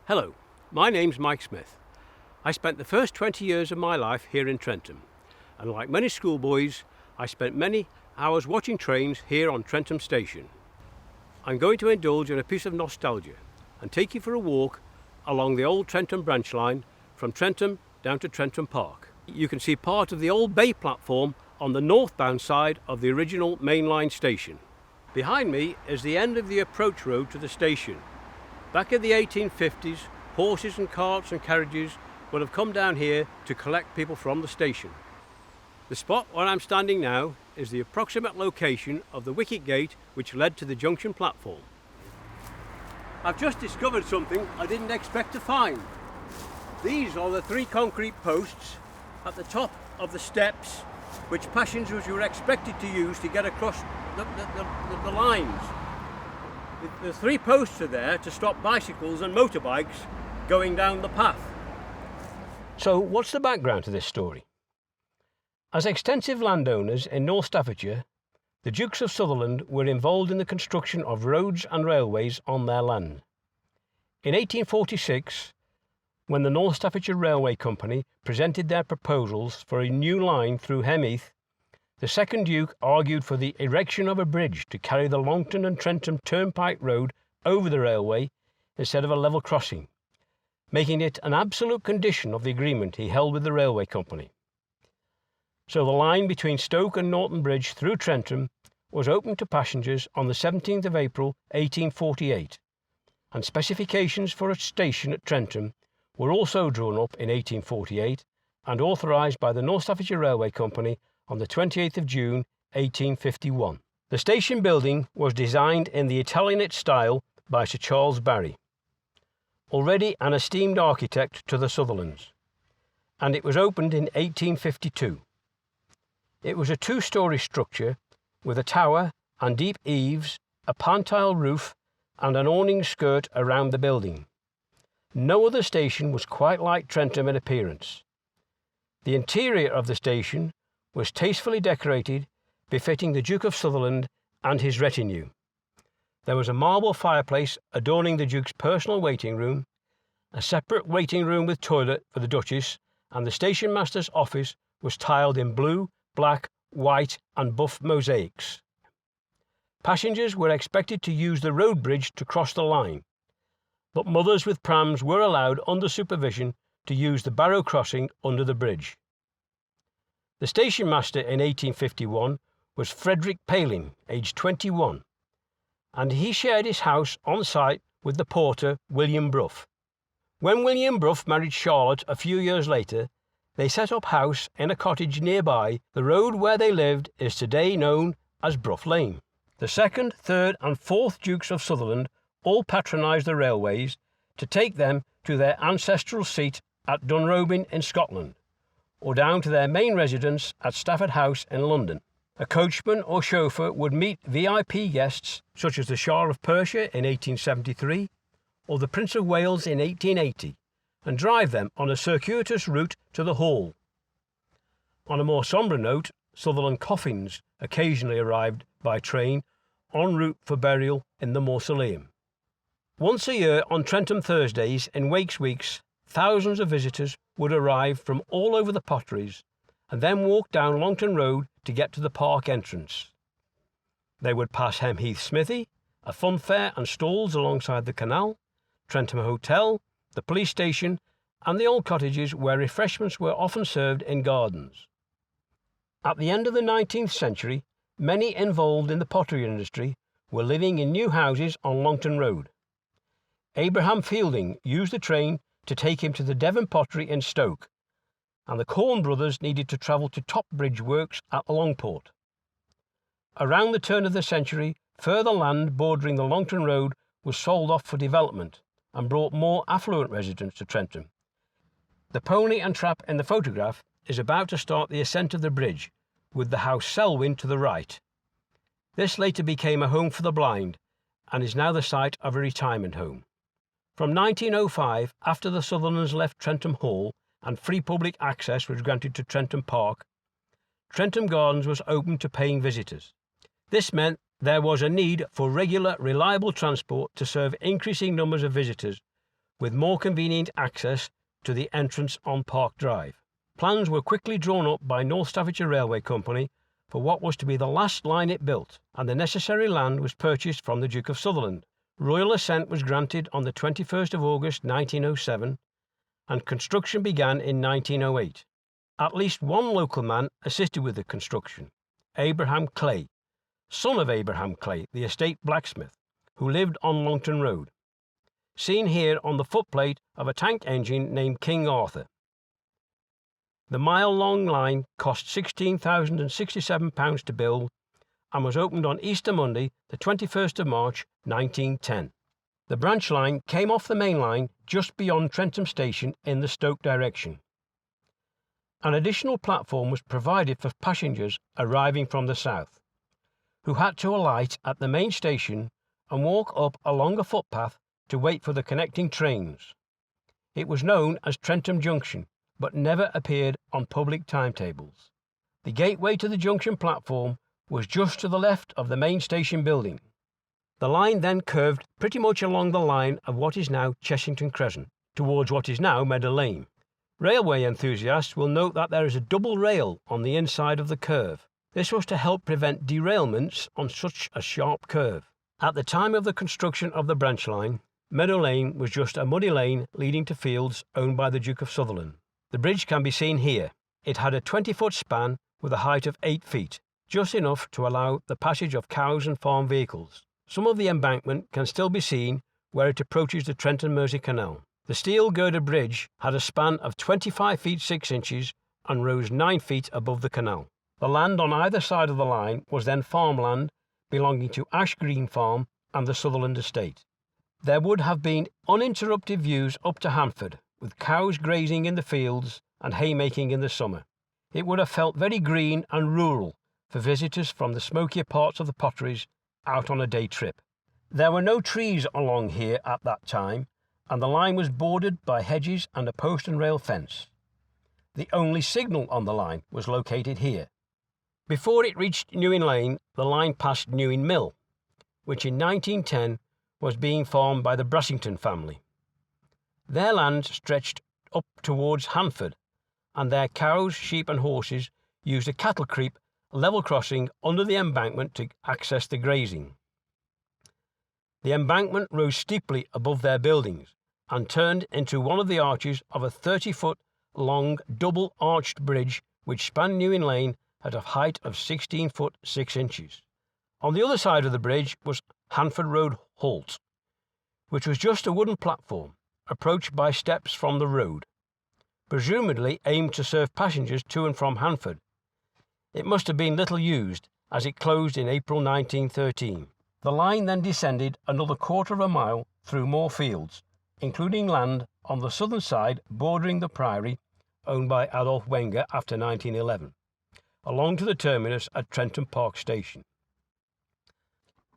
Hello, my name's Mike Smith. I spent the first 20 years of my life here in Trentham, and like many schoolboys, I spent many hours watching trains here on Trentham Station. I'm going to indulge in a piece of nostalgia and take you for a walk along the old Trentham branch line from Trentham down to Trentham Park. You can see part of the old bay platform on the northbound side of the original mainline station. Behind me is the end of the approach road to the station. Back in the 1850s, horses and carts and carriages would have come down here to collect people from the station. The spot where I'm standing now is the approximate location of the wicket gate which led to the junction platform. I've just discovered something I didn't expect to find. These are the 3 concrete posts at the top of the steps which passengers were expected to use to get across the lines. The 3 posts are there to stop bicycles and motorbikes going down the path. So what's the background to this story? As extensive landowners in North Staffordshire, the Dukes of Sutherland were involved in the construction of roads and railways on their land. In 1846, when the North Staffordshire Railway Company presented their proposals for a new line through Hemmeath, the second Duke argued for the erection of a bridge to carry the Longton and Trentham Turnpike Road over the railway instead of a level crossing, making it an absolute condition of the agreement he held with the railway company. So the line between Stoke and Norton Bridge through Trentham was opened to passengers on the 17th of April 1848, and specifications for a station at Trentham were also drawn up in 1848 and authorised by the North Staffordshire Railway Company on the 28th of June 1851. The station building was designed in the Italianate style by Sir Charles Barry, already an esteemed architect to the Sutherlands, and it was opened in 1852. It was a 2-storey structure with a tower and deep eaves, a pan-tile roof and an awning skirt around the building. No other station was quite like Trentham in appearance. The interior of the station was tastefully decorated, befitting the Duke of Sutherland and his retinue. There was a marble fireplace adorning the Duke's personal waiting room, a separate waiting room with toilet for the Duchess, and the station master's office was tiled in blue, black, white and buff mosaics. Passengers were expected to use the road bridge to cross the line, but mothers with prams were allowed under supervision to use the Barrow crossing under the bridge. The station master in 1851 was Frederick Paling, aged 21, and he shared his house on site with the porter William Brough. When William Brough married Charlotte a few years later, they set up house in a cottage nearby. The road where they lived is today known as Brough Lane. The 2nd, 3rd and 4th Dukes of Sutherland all patronised the railways to take them to their ancestral seat at Dunrobin in Scotland, or down to their main residence at Stafford House in London. A coachman or chauffeur would meet VIP guests such as the Shah of Persia in 1873 or the Prince of Wales in 1880 and drive them on a circuitous route to the Hall. On a more sombre note, Sutherland coffins occasionally arrived by train en route for burial in the mausoleum. Once a year on Trentham Thursdays in Wakes Weeks, thousands of visitors would arrive from all over the potteries and then walk down Longton Road to get to the park entrance. They would pass Hemmeath Smithy, a fun fair and stalls alongside the canal, Trentham Hotel, the police station and the old cottages where refreshments were often served in gardens. At the end of the 19th century, many involved in the pottery industry were living in new houses on Longton Road. Abraham Fielding used the train to take him to the Devon Pottery in Stoke, and the Corn brothers needed to travel to Top Bridge Works at Longport. Around the turn of the century, further land bordering the Longton Road was sold off for development and brought more affluent residents to Trentham. The pony and trap in the photograph is about to start the ascent of the bridge, with the house Selwyn to the right. This later became a home for the blind and is now the site of a retirement home. From 1905, after the Sutherlands left Trentham Hall and free public access was granted to Trentham Park, Trentham Gardens was open to paying visitors. This meant there was a need for regular, reliable transport to serve increasing numbers of visitors, with more convenient access to the entrance on Park Drive. Plans were quickly drawn up by North Staffordshire Railway Company for what was to be the last line it built, and the necessary land was purchased from the Duke of Sutherland. Royal assent was granted on the 21st of August 1907, and construction began in 1908. At least one local man assisted with the construction, Abraham Clay, son of Abraham Clay, the estate blacksmith, who lived on Longton Road, seen here on the footplate of a tank engine named King Arthur. The mile-long line cost £16,067 to build and was opened on Easter Monday, the 21st of March 1910. The branch line came off the main line just beyond Trentham Station in the Stoke direction. An additional platform was provided for passengers arriving from the south, who had to alight at the main station and walk up along a footpath to wait for the connecting trains. It was known as Trentham Junction, but never appeared on public timetables. The gateway to the junction platform was just to the left of the main station building. The line then curved pretty much along the line of what is now Chessington Crescent, towards what is now Meadow Lane. Railway enthusiasts will note that there is a double rail on the inside of the curve. This was to help prevent derailments on such a sharp curve. At the time of the construction of the branch line, Meadow Lane was just a muddy lane leading to fields owned by the Duke of Sutherland. The bridge can be seen here. It had a 20-foot span with a height of 8 feet, just enough to allow the passage of cows and farm vehicles. Some of the embankment can still be seen where it approaches the Trentham Mersey Canal. The steel girder bridge had a span of 25 feet 6 inches and rose 9 feet above the canal. The land on either side of the line was then farmland belonging to Ash Green Farm and the Sutherland estate. There would have been uninterrupted views up to Hanford, with cows grazing in the fields and haymaking in the summer. It would have felt very green and rural for visitors from the smokier parts of the potteries out on a day trip. There were no trees along here at that time, and the line was bordered by hedges and a post and rail fence. The only signal on the line was located here. Before it reached Newing Lane, the line passed Newing Mill, which in 1910 was being farmed by the Brassington family. Their land stretched up towards Hanford, and their cows, sheep and horses used a cattle creep level crossing under the embankment to access the grazing. The embankment rose steeply above their buildings and turned into one of the arches of a 30-foot long double-arched bridge which spanned Newing Lane at a height of 16 foot 6 inches. On the other side of the bridge was Hanford Road Halt, which was just a wooden platform approached by steps from the road, presumably aimed to serve passengers to and from Hanford. It must have been little used, as it closed in April 1913. The line then descended another quarter of a mile through more fields, including land on the southern side bordering the priory owned by Adolf Wenger after 1911, along to the terminus at Trentham Park Station.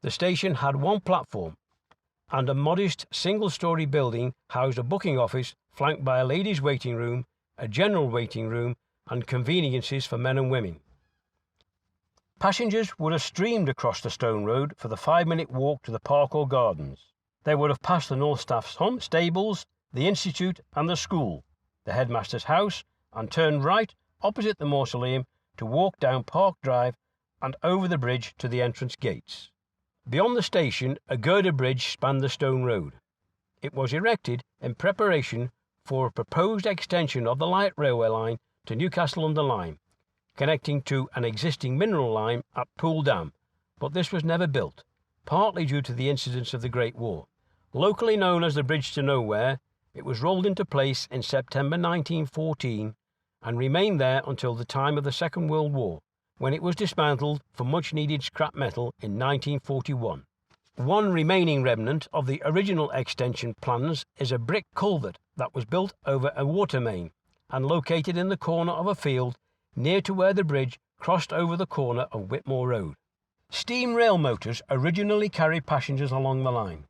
The station had one platform, and a modest single-storey building housed a booking office flanked by a ladies' waiting room, a general waiting room, and conveniences for men and women. Passengers would have streamed across the stone road for the 5-minute walk to the park or gardens. They would have passed the North Staff's Hunt stables, the institute and the school, the headmaster's house, and turned right opposite the mausoleum to walk down Park Drive and over the bridge to the entrance gates. Beyond the station, a girder bridge spanned the stone road. It was erected in preparation for a proposed extension of the light railway line to Newcastle-under-Lyme, connecting to an existing mineral line at Poole Dam, but this was never built, partly due to the incidents of the Great War. Locally known as the Bridge to Nowhere, it was rolled into place in September 1914 and remained there until the time of the Second World War, when it was dismantled for much-needed scrap metal in 1941. One remaining remnant of the original extension plans is a brick culvert that was built over a water main and located in the corner of a field near to where the bridge crossed over the corner of Whitmore Road. Steam rail motors originally carried passengers along the line,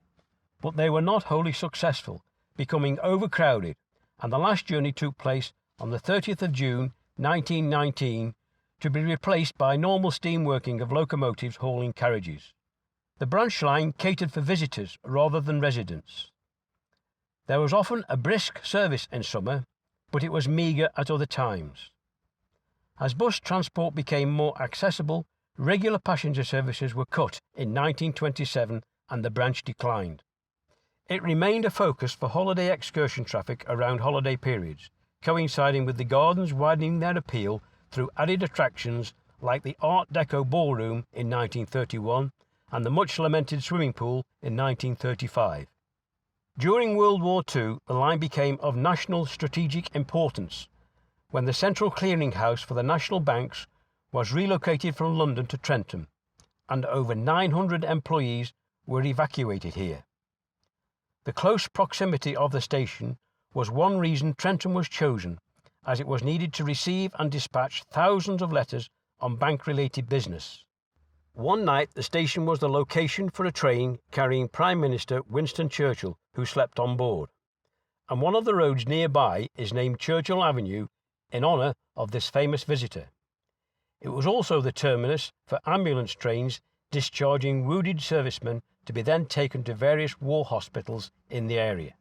but they were not wholly successful, becoming overcrowded, and the last journey took place on the 30th of June 1919 to be replaced by normal steam working of locomotives hauling carriages. The branch line catered for visitors rather than residents. There was often a brisk service in summer, but it was meagre at other times. As bus transport became more accessible, regular passenger services were cut in 1927 and the branch declined. It remained a focus for holiday excursion traffic around holiday periods, coinciding with the gardens widening their appeal through added attractions like the Art Deco ballroom in 1931 and the much lamented swimming pool in 1935. During World War II, the line became of national strategic importance when the central clearinghouse for the national banks was relocated from London to Trentham, and over 900 employees were evacuated here. The close proximity of the station was one reason Trentham was chosen, as it was needed to receive and dispatch thousands of letters on bank-related business. One night the station was the location for a train carrying Prime Minister Winston Churchill, who slept on board, and one of the roads nearby is named Churchill Avenue in honour of this famous visitor. It was also the terminus for ambulance trains discharging wounded servicemen to be then taken to various war hospitals in the area.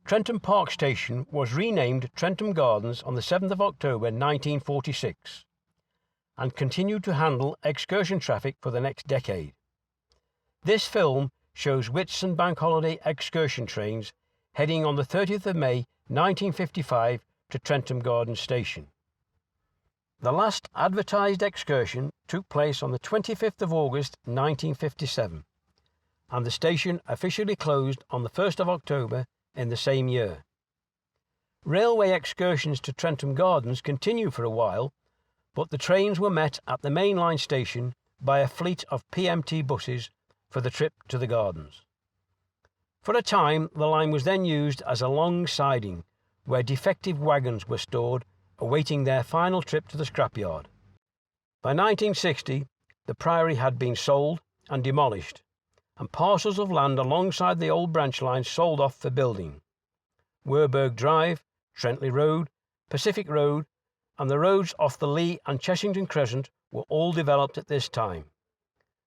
Trentham Park Station was renamed Trentham Gardens on the 7th of October 1946 and continued to handle excursion traffic for the next decade. This film shows Whitsun Bank Holiday excursion trains heading on the 30th of May 1955 to Trentham Gardens Station. The last advertised excursion took place on the 25th of August 1957, and the station officially closed on the 1st of October in the same year. Railway excursions to Trentham Gardens continued for a while, but the trains were met at the main line station by a fleet of PMT buses for the trip to the gardens. For a time, the line was then used as a long siding where defective wagons were stored, awaiting their final trip to the scrapyard. By 1960, the priory had been sold and demolished, and parcels of land alongside the old branch line sold off for building. Werburgh Drive, Trentley Road, Pacific Road, and the roads off the Lee and Chessington Crescent were all developed at this time.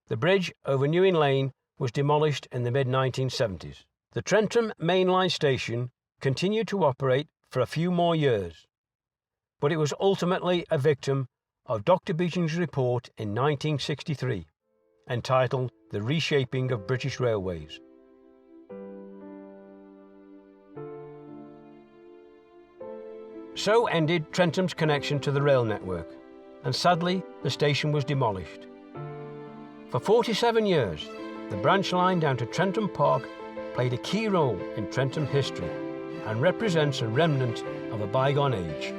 The bridge over New Inn Lane was demolished in the mid-1970s. The Trentham Main Line station continued to operate for a few more years, but it was ultimately a victim of Dr. Beeching's report in 1963, entitled The Reshaping of British Railways. So ended Trentham's connection to the rail network, and sadly the station was demolished. For 47 years, the branch line down to Trentham Park played a key role in Trentham history and represents a remnant of a bygone age.